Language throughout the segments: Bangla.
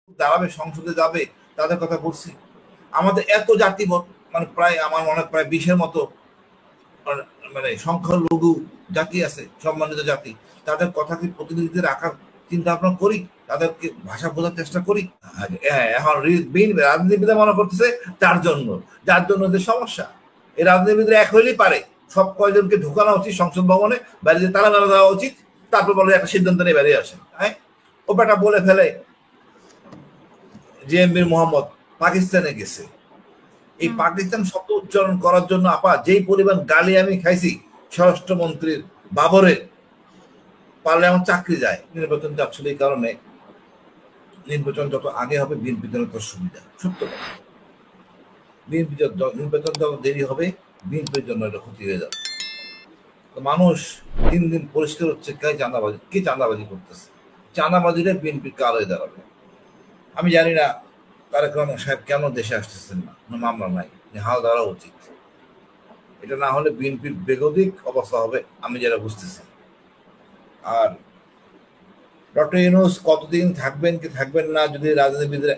দাঁড়াবে, সংসদে যাবে, তাদের কথা বলছি। আমাদের এত জাতি, মানে প্রায় আমার মনে হয় প্রায় 20-এর মতো মানে সংখ্যালঘু জাতি আছে, সম্মানিত জাতি। তাদের কথা কি প্রতিনিধিত্বে রাখার চিন্তা ভাবনা করি? তাদেরকে ভাষা বোঝার চেষ্টা করি? এখন রাজনীতিবিদরা মনে করতেছে তার জন্য, যার জন্য যে সমস্যা। এই রাজনীতিবিদরা এক হইলেই পারে সব কয়জনকে ঢোকানো উচিত সংসদ ভবনে, বাইরে তালা মেলা দেওয়া উচিত, তারপর বলে একটা সিদ্ধান্ত নিয়ে বেরিয়ে আসে। হ্যাঁ, ও বেটা বলে ফেলে জেএমবির মোহাম্মদ পাকিস্তানে গেছে। এই পাকিস্তান শব্দ উচ্চারণ করার জন্য আপা যেই পরিমাণ গালি আমি খাইছি স্বরাষ্ট্রমন্ত্রীর বাবরের, পারলে আমার চাকরি যায়। নির্বাচন যাচ্ছিল এই কারণে, নির্বাচন যত আগে হবে বিএনপির জন্য তত সুবিধা। সত্য কথা, বিএনপি নির্বাচন যত দেরি হবে বিএনপির জন্য এটা ক্ষতি হয়ে যাবে। মানুষ দিন দিন পরিষ্কার হচ্ছে কে চাঁদাবাজি করতেছে। চাঁদাবাজিটা বিএনপির কাল হয়ে দাঁড়াবে। আমি জানি না তারেক রহমান সাহেব কেন দেশে আসতেছেন না, মামলা নাই, হাল ধরা উচিত। এটা না হলে বিএনপির বেগতিক অবস্থা হবে, আমি যেটা বুঝতেছি। আর ডক্টর ইউনূস কতদিন থাকবেন কি থাকবেন না, যদি রাজনীতিবিদরা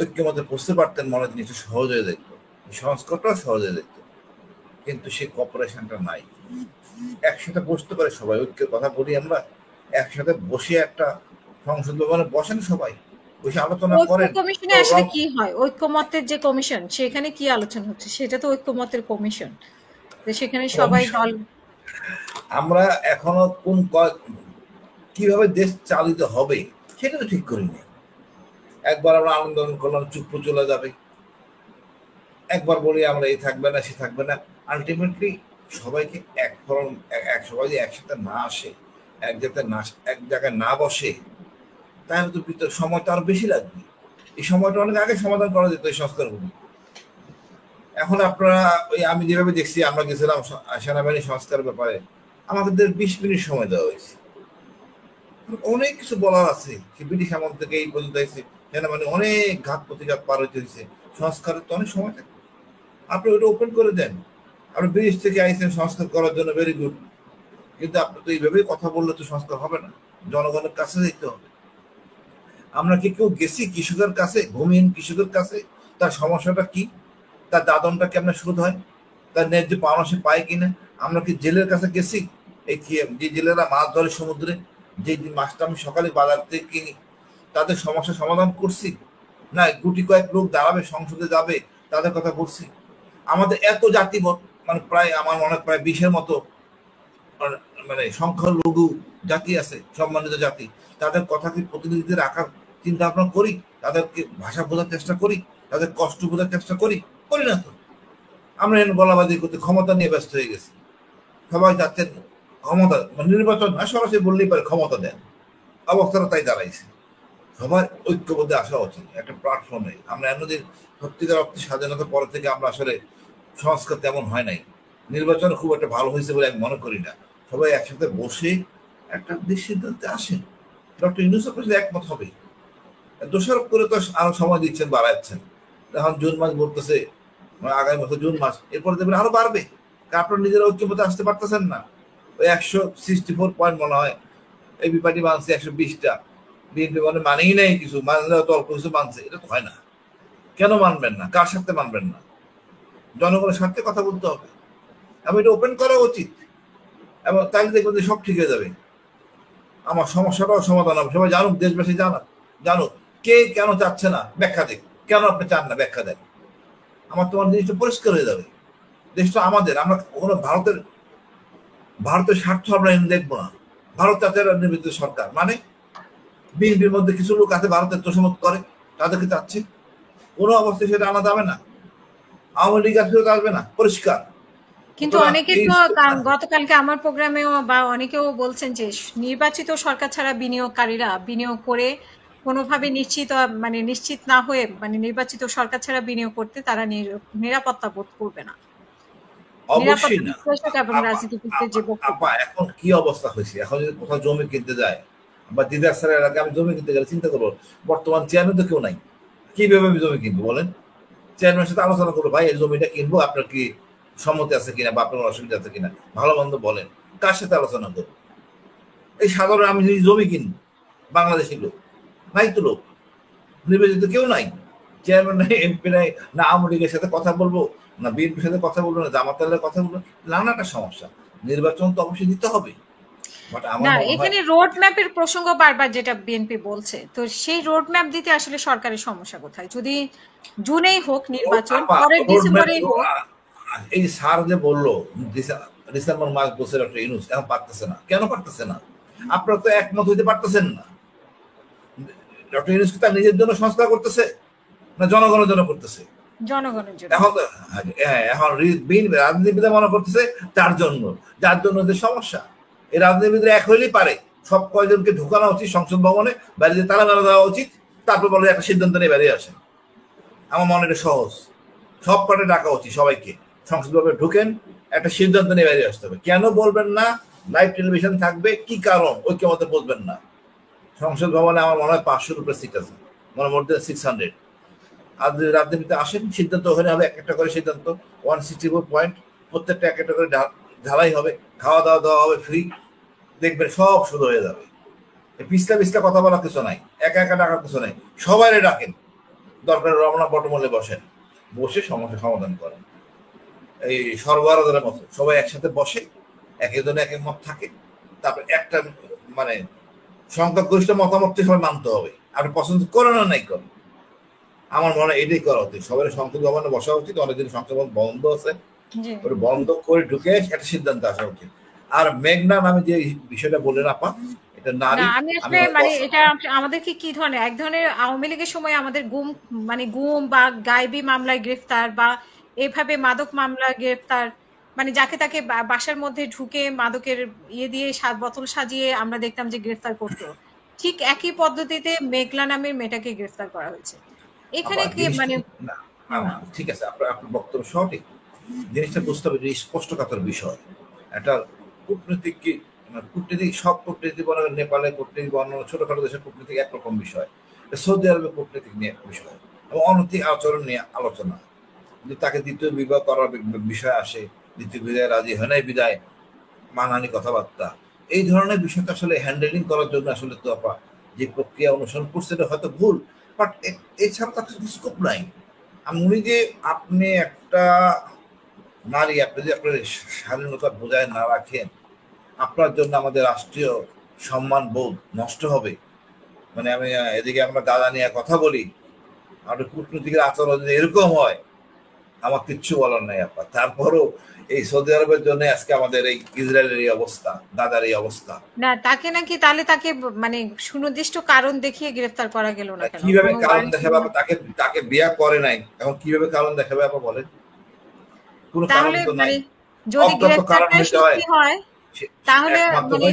ঐক্যমতে বুঝতে পারতেন মনে হয় জিনিসটা সহজ হয়ে যেত, সংস্কারটাও সহজ হয়ে যেত। কিন্তু সেই কপারেশনটা নাই। একসাথে বসতে পারে সবাই, ঐক্যের কথা বলি আমরা, একসাথে বসে একটা সংসদ ভবনে বসেন সবাই, বসে আলোচনা করেন। কমিশনে আসলে কি হয়? ঐক্যমতের যে কমিশন, সেখানে কি আলোচনা হচ্ছে? সেটা তো ঐক্যমতের কমিশন, সেখানে সবাই দল। আমরা এখনো কিভাবে দেশ চালিত হবে সেটা তো ঠিক করিনি। একবার আমরা আন্দোলন করলাম, চুপ চলে যাবে। একবার বলি আমরা এই থাকবে না সে থাকবে না। আলটিমেটলি সবাইকে সবাই যে একসাথে না আসে, এক জায়গায় না বসে, তাহলে তো সময়টা আরো বেশি লাগবে। এই সময়টা অনেক আগে সমাধান করা যেত এই সংস্কারগুলি। এখন আপনারা আমি যেভাবে দেখছি, আমরা গেছিলাম সেনাবাহিনী সংস্কার ব্যাপারে, আমাদের 20 মিনিট সময় দেওয়া হয়েছে। অনেক কিছু বলার আছে, ব্রিটিশ আমল থেকে এই পর্যন্ত এসেছে, সেনাবাহিনী অনেক ঘাত প্রতিঘাত পার হইতে হয়েছে, সংস্কারের তো অনেক সময় থাকে। আপনি ওটা ওপেন করে দেন। আপনি ব্রিটিশ থেকে আইসেন সংস্কার করার জন্য, ভেরি গুড। কিন্তু আপনি তো এইভাবেই কথা বললে তো সংস্কার হবে না, জনগণের কাছে যেতে হবে। আমরা কি কেউ গেছি কৃষকের কাছে, ভূমিহীন কৃষকের কাছে, তার সমস্যাটা কি, তার দাদনটা কেমন শোধ হয়, তার ন্যায্য পাওনা সে পায় কিনা? আমরা কি জেলের কাছে গেছি? যে জেলেরা মাছ ধরে সমুদ্রে, যে মাছটা আমি সকালে বাজার থেকে কিনি, তাদের সমস্যার সমাধান করছি না? গুটি কয়েক লোক দাঁড়াবে, সংসদে যাবে, তাদের কথা বলছি। আমাদের এত জাতি, মানে প্রায় আমার মনে হয় প্রায় 20-এর মতো মানে সংখ্যালঘু জাতি আছে, সম্মানিত জাতি। তাদের কথা কি প্রতিনিধিত্বে রাখার চিন্তা ভাবনা করি? তাদেরকে ভাষা বোঝার চেষ্টা করি? তাদের কষ্ট বোঝার চেষ্টা করি না তো। আমরা এখানে গলাবাজি করতে ক্ষমতা নিয়ে ব্যস্ত হয়ে গেছি। সবাই যাচ্ছেন ক্ষমতা, নির্বাচন না, সরাসরি বললেই পারে ক্ষমতা দেন। অবস্থাটা তাই দাঁড়াইছে। সবার ঐক্যবদ্ধে আসা উচিত একটা প্ল্যাটফর্মে। আমরা এমনদিন সত্যিকার অর্থে স্বাধীনতার পর থেকে আমরা আসলে সংস্কার তেমন হয় নাই। নির্বাচন খুব একটা ভালো হয়েছে বলে আমি মনে করি না। সবাই একসাথে বসে একটা সিদ্ধান্তে আসেন। ডক্টর ইউনূসের সাথে একমত হবে। দোষারোপ করে তো আরো সময় দিচ্ছেন, বাড়াচ্ছেন। এখন জুন মাস বলতেছে, আগামী বছর জুন মাস, এরপরে দেখবেন আরো বাড়বে। আপনার নিজেরা ঐক্যমতে আসতে পারতেছেন না। ওই 164 পয়েন্ট মনে হয় এই বিপাটি মানছে, 120টা বিএনপি মানেই নাই কিছু, মানলে তো অল্প কিছু মানছে। এটা তো হয় না। কেন মানবেন না? কার সাথে মানবেন না? জনগণের স্বার্থে কথা বলতে হবে। আমি এটা ওপেন করা উচিত, এবং তাহলে দেখবেন যে সব ঠিক হয়ে যাবে। আমার সমস্যাটাও সমাধান হবে। সবাই জানুক, দেশবাসী জানুক কে কেন চাচ্ছে না, ব্যাখ্যা দেখ। কেন আপনি চান না, ব্যাখ্যা দেন। আমার তোমার জিনিসটা পরিষ্কার হয়ে যাবে। দেশটা আমাদের, আমরা কোনো ভারতের স্বার্থ আমরা দেখবো না। ভারত জাতীয় নির্বাচিত সরকার মানে বিএনপির মধ্যে কিছু লোক আছে ভারতের তোষামত করে, তাদেরকে চাচ্ছে। কোনো অবস্থায় সেটা আনা যাবে না। আওয়ামী লীগ আসবে না, পরিষ্কার। কিন্তু অনেকে তো গতকালকে আমার প্রোগ্রামেও বা অনেকেও বলছেন যে নির্বাচিত সরকার ছাড়া বিনিয়োগকারীরা বিনিয়োগ করে কোনোভাবে নিশ্চিত না হয়ে, নির্বাচিত সরকার ছাড়া বিনিয়োগ করতে তারা নিরাপত্তা বোধ করবে না। অবশ্যই না। এখন কি অবস্থা হয়েছে, এখন যদি কোথাও জমি কিনতে যায় বা দিদার স্যারের আগে আমি জমি কিনতে গেলে চিন্তা করবো, বর্তমান চেয়ারম্যান তো কেউ নাই, কিভাবে আমি জমি কিনবো বলেন? চেয়ারম্যানের সাথে আলোচনা করবো, ভাই এই জমিটা কিনবো, আপনার কি সম্মতি আছে কিনা বা আপনার অসুবিধা আছে কিনা, ভালো মন্দ বলেন। কার সাথে আলোচনা করবো? এই সাধারণ আমি যদি জমি কিনবো, বাংলাদেশি লোক নাই তো লোক, নির্বাচিত কেউ নাই, চেয়ারম্যান নাই, এমপি নাই, না আওয়ামী লীগের সাথে কথা বলবো, না বিএনপির সাথে কথা বলবো, না জামাতের কথা বলবো, নানাটা সমস্যা। নির্বাচন তো অবশ্যই দিতে হবে, বাট আমার না মনে হয় এখানে রোড ম্যাপের প্রসঙ্গ বারবার যেটা বিএনপি বলছে, তো সেই রোড ম্যাপ দিতে আসলে সরকারের সমস্যা কোথায়? যদি জুনেই হোক নির্বাচন, পরের ডিসেম্বরেই হোক। এই স্যার যে বললো ডিসেম্বর মাস বছর একটা ইউনুস, এখন পারতেছে না, কেন পারতেছে না? আপনারা তো একমত হইতে পারতেছেন না। ডক্টর ইউনুস কি তার নিজের জন্য সংস্কার করতেছে, না জনগণের জন্য করতেছে? জনগণের জন্য। এখন এখন রাজনীতিবিদরা মনে করতেছে তার জন্য, যার জন্য যে সমস্যা। এই রাজনীতিবিদরা এক হইলেই পারে সব কয়জনকে ঢুকানো উচিত সংসদ ভবনে, বাইরে তালা মেলা দেওয়া উচিত, তারপর বলে একটা সিদ্ধান্ত নিয়ে বেরিয়ে আসেন। আমার মনে এটা সহজ, সব কটা ডাকা উচিত, সবাইকে সংসদ ভবনে ঢুকেন, একটা সিদ্ধান্ত নিয়ে বেরিয়ে আসতে হবে। কেন বলবেন না? লাইভ টেলিভিশন থাকবে, কি কারণ ঐক্যমতে বলবেন না? সংসদ ভবনে আমার মনে হয় 500 উপরে সিট আছে, মনে মোর দেন 600। আর যদি রাজনীতিতে আসেন, সিদ্ধান্ত ওখানে হবে, একটা করে সিদ্ধান্ত, 164 পয়েন্ট, প্রত্যেকটা একটা করে ঢালাই হবে, খাওয়া দাওয়া দেওয়া হবে ফ্রি, দেখবেন সব শুরু হয়ে যাবে। পিছলা পিছলা কথা বলার কিছু নাই, একা একা ডাকার কিছু নাই, সবাই ডাকেন, দরকার রমনা বটমূলে বসেন, বসে সমস্যা সমাধান করেন। এই সর্বহারাদের মতো সবাই একসাথে বসে, এক একজনে এক এক মত থাকে, তারপর একটা মানে সংখ্যাগরিষ্ঠ মতামতকে সবাই মানতে হবে। আপনি পছন্দ করেন না নাই করেন, আমার মনে হয় এটাই করা উচিত। সবাই সংসদ ভবনে বসা উচিত, অনেকদিন সংসদ ভবন বন্ধ আছে, বন্ধ করে ঢুকে একটা সিদ্ধান্ত আসা উচিত। আর মেঘনা নামে যে বিষয়টা বললেন আপা, এটা নারী, আমি আসলে মানে এটা আমাদেরকে কি ধরনের, এক ধরনের আওয়ামী লীগের সময় আমাদের গুম বা গায়েবী মামলায় গ্রেফতার, বা এভাবে মাদক মামলায় গ্রেফতার, মানে যাকে তাকে বাসার মধ্যে ঢুকে মাদকের দিয়ে বোতল সাজিয়ে আমরা দেখতাম যে গ্রেফতার করতো, ঠিক একই পদ্ধতিতে মেঘলা নামের মেয়েটাকে গ্রেফতার করা হয়েছে। এখানে কি মানে ঠিক আছে, আপনার বক্তব্য সঠিক, জিনিসটা বুঝতে হবে যে স্পষ্টকাতর বিষয়। একটা কূটনৈতিক কি কূটনীতিক, সব কূটনীতি বলা, নেপালে কূটনীতি, অন্যান্য ছোটখাটো দেশের কূটনীতিক একরকম বিষয়, সৌদি আরবের কূটনীতিক নিয়ে বিষয় এবং অনৈতিক আচরণ নিয়ে আলোচনা। যে তাকে দ্বিতীয় বিবাহ করার বিষয় আসে, দ্বিতীয় বিদায় রাজি হয় নাই, বিদায় মানহানি কথাবার্তা, এই ধরনের বিষয়টা আসলে হ্যান্ডেলিং করার জন্য আসলে তো আপা যে প্রক্রিয়া অনুসরণ করছে এটা হয়তো ভুল, বাট এছাড়া তার কিছু স্কোপ নাই। আমি যে আপনি একটা নারী, আপনি যদি আপনার স্বাধীনতা বজায় না রাখেন, আপনার জন্য আমাদের রাষ্ট্রীয় সম্মান বোধ নষ্ট হবে। মানে আমি এদিকে আমরা দাদা নিয়ে কথা বলি, আমাদের কূটনীতিকের আচরণ যদি এরকম হয়, আমার কিচ্ছু বলার নাই আপা। তারপরও এই সৌদি আরবের জন্য আজকে আমাদের এই ইসরায়েলের এই অবস্থা, দাদার এই অবস্থা। না তাকে নাকি তাহলে তাকে মানে সুনির্দিষ্ট কারণ দেখিয়ে গ্রেফতার করা গেল না কেন? কিভাবে কারণ দেখাবে? তাকে বিয়া করে নাই, এখন কিভাবে কারণ দেখাবে আপা বলেন? কোনো কারণ তো নাই। যদি গ্রেফতারটা সত্যি হয় তাহলে মানে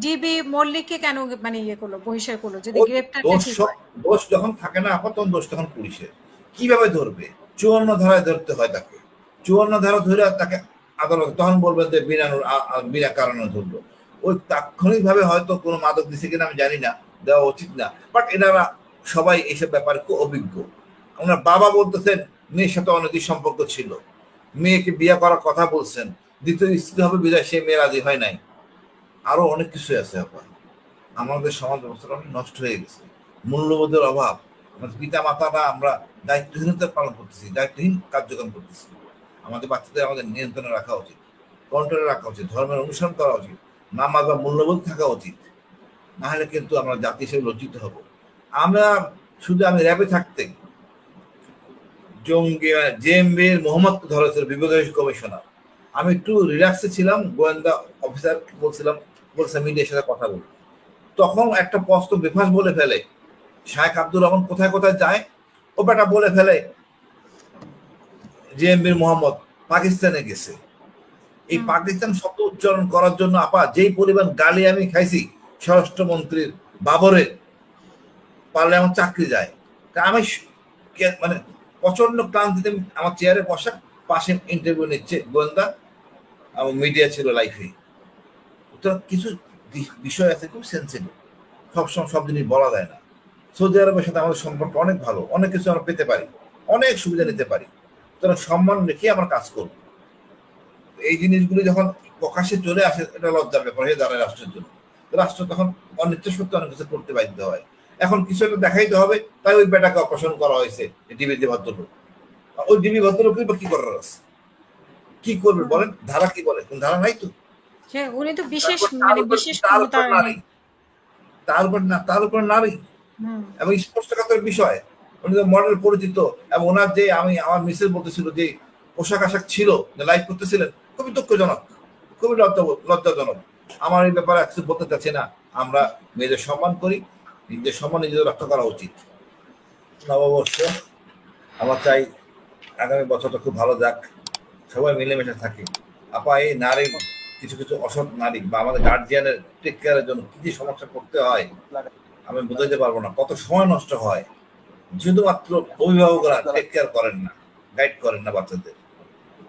জিবি মল্লিককে কেন মানে ইয়ে করলো, বহিষ্কার করলো? যদি গ্রেফতারটা ঠিক হয়, দোষ যখন থাকে না আপা, তখন দোষ তখন পুলিশের। কিভাবে ধরবে? 54 ধারায় ধরতে হয় তাকে, 54 ধারা ধরে তাকে আদালত, তখন বলবেন যে বিনা কারণে ধরলো। ওই তাৎক্ষণিক ভাবে হয়তো কোনো মাদক দিছে কিনা আমি জানি না, দেওয়া উচিত না, বাট এনারা সবাই এইসব ব্যাপারে খুব অভিজ্ঞ। ওনার বাবা বলতেছেন মেয়ের সাথে অনৈতিক সম্পর্ক ছিল, মেয়েকে বিয়ে করার কথা বলছেন, দ্বিতীয় স্ত্রী হবে বিদায় সে মেয়ে রাজি হয় নাই। আরো অনেক কিছু আছে আপা। আমাদের সমাজ ব্যবস্থাটা অনেক নষ্ট হয়ে গেছে, মূল্যবোধের অভাব। আমাদের পিতা মাতারা আমরা দায়িত্বহীনতা পালন করতেছি, দায়িত্বহীন কার্যক্রম করতেছি। আমাদের বাচ্চাদের আমাদের নিয়ন্ত্রণে রাখা উচিত, কন্ট্রোলে রাখা উচিত, ধর্মের অনুসরণ করা উচিত, নামাজ বা মূল্যবোধ থাকা উচিত। না হলে কিন্তু আমরা জাতি হিসেবে লজ্জিত হব। আমরা শুধু আমি র্যাবে থাকতে জঙ্গি জেএমবির মোহাম্মদকে ধরেছিল বিভাগীয় কমিশনার, আমি একটু রিল্যাক্সে ছিলাম, গোয়েন্দা অফিসার বলছে মিডিয়ার সাথে কথা বলি, তখন একটা প্রশ্ন বেফাস বলে ফেলে, শায়েখ আব্দুর রহমান কোথায় কোথায় যায়, ও বেটা বলে ফেলে জেএমবির মোহাম্মদ পাকিস্তানে গেছে। এই পাকিস্তান শব্দ উচ্চারণ করার জন্য আপা যেই পরিমাণ গালি আমি খাইছি স্বরাষ্ট্রমন্ত্রীর বাবরের, পারলে আমার চাকরি যায়। আমি মানে প্রচন্ড ক্লান্তিতে আমার চেয়ারে বসা, পাশে ইন্টারভিউ নিচ্ছে গোয়েন্দা, আমার মিডিয়া ছিল লাইফে। তো কিছু বিষয় আছে খুব সেন্সিটিভ, সবসময় সব জিনিস বলা যায় না। সৌদি আরবের সাথে আমাদের সম্পর্ক অনেক ভালো, অনেক কিছু আমরা পেতে পারি, অনেক সুবিধা নিতে পারি, সুতরাং সম্মান রেখে আমরা কাজ করব। এই জিনিসগুলি যখন প্রকাশ্যে চলে আসে, এটা লজ্জার ব্যাপার হয়ে দাঁড়ায় রাষ্ট্রের জন্য। রাষ্ট্র তখন অনিচ্ছা সত্ত্বে অনেক কিছু করতে বাধ্য হয়। এখন কিছু একটা দেখাইতে হবে, তাই ওই বেটাকে অপারেশন করা হয়েছে ডিবি ভদ্রলোক। ওই ডিবি ভদ্রলোকই বা কি করার আছে? কি করবে বলেন? ধারা কি বলে? কোন ধারা নাই তো। উনি তো বিশেষ তার বিশেষ তার ক্ষমতা। উপর নারী, তার উপর নারী এবং স্পষ্টকাতর বিষয়। উনি তো মডেল পরিচিত, এবং ওনার যে আমার মিসেস বলতেছিল যে পোশাক আশাক ছিল, লাইভ করতেছিলেন, খুবই দুঃখজনক, খুবই লজ্জাজনক। আমার এই ব্যাপারে কিছু বলতে চাচ্ছি না। আমরা মেয়েদের সম্মান করি, নিজেদের সম্মান নিজেদের রক্ষা করা উচিত। নববর্ষ আমরা চাই আগামী বছরটা খুব ভালো যাক, সবাই মিলেমিশে থাকে। আপা, এই নারী কিছু কিছু অসৎ নারী বা আমাদের গার্জিয়ানের টেক কেয়ারের জন্য কি কি সমস্যা করতে হয় আমি বুঝাইতে পারবো না, কত সময় নষ্ট হয়। শুধুমাত্র অভিভাবকরা টেক কেয়ার করেন না, গাইড করেন না বাচ্চাদের।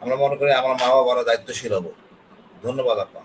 আমরা মনে করি আমার মা বাবারা দায়িত্বশীল হবো। ধন্যবাদ আপা।